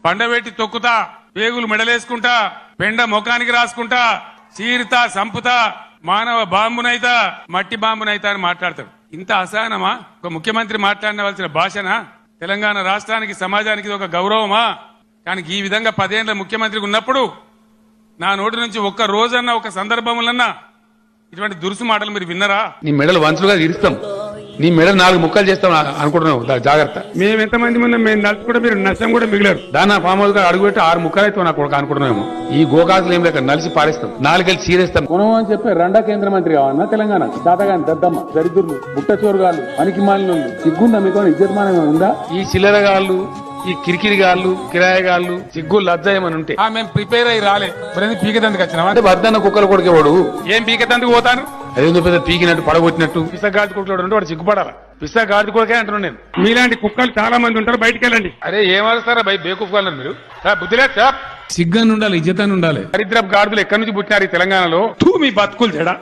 పండబెట్టి తొక్కుతా, పేగులు మెడలేసుకుంటా, పెండ ముఖానికి రాసుకుంటా, చీరుతా, సంపుతా, మానవ బాంబునైతా, మట్టి బాంబునైతా అని మాట్లాడతాడు. ఇంత అసహనమా? ఒక ముఖ్యమంత్రి మాట్లాడవలసిన భాషనా? తెలంగాణ రాష్ట్రానికి, సమాజానికి ఇది ఒక గౌరవమా? కానీ ఈ విధంగా 10 ఏళ్ల ముఖ్యమంత్రికి ఉన్నప్పుడు నా నోటి నుంచి ఒక్క రోజన్నా, ఒక సందర్భంలన్నా ఇటువంటి దురుసు మాటలు మీరు విన్నరా? నీ మెడలు వంచులుగా ఇరుస్తాం, నీ మెడలు 4 ముక్కలు చేస్తాం అనుకుంటున్నావు. జాగ్రత్త. మేము ఎంతమంది ముందు మేము నలుచుకుంటే మీరు నష్టం కూడా మిగిలారు. దాని ఫామ్ హౌస్ గా అడుగుపెట్టి 6 ముక్కలు అయితే నాకు అనుకుంటున్నాము. ఈ గోకాసులు ఏం లేక నలిసి పారేస్తాం, 4 గెలిచి చీరేస్తాం. కొనమని చెప్పి రెండా కేంద్ర మంత్రి కావన్నా తెలంగాణ దాతగాని దద్దమ్మ దరిద్రులు బుట్టచోరుగాళ్ళు పనికిమాలిన సిగ్గుందా మీకు? ఇజ్జతమానం ఉందా? ఈ చిల్లరగాళ్ళు, ఈ కిరికిరిగాళ్ళు, కిరాయగాళ్ళు సిగ్గు లజ్జాయమని ఉంటే మేము ప్రిపేర్ అయ్యి రాలే, పీకెతందుకు వచ్చినావా? అంటే వద్దన్న కుక్కలు కొడుకేవాడు ఏం పీకెతందుకు పోతాను? అదేందో పెద్ద పీకినట్టు పడగొట్టినట్టు పిసగాడి కొడుకులు ఉంటే వాడు సిగ్గుపడాలా? పిసగాడి కొడుకే అంటున్నాను నేను. మీలాంటి కుక్కలు చాలా మంది ఉంటారు, బయటికి వెళ్ళండి. అరే ఏమరుస్తారా భయ్, బేకూఫ్గాలన్నారు మీరు. బుద్ధిలేదు సార్, సిగ్గాన్ని ఉండాలి, ఇజ్జతాన్ని ఉండాలి. దరిద్రపు గాడిదలు ఎక్కడి నుంచి పుట్టినారు ఈ తెలంగాణలో? మీ బతుకులు చెడా.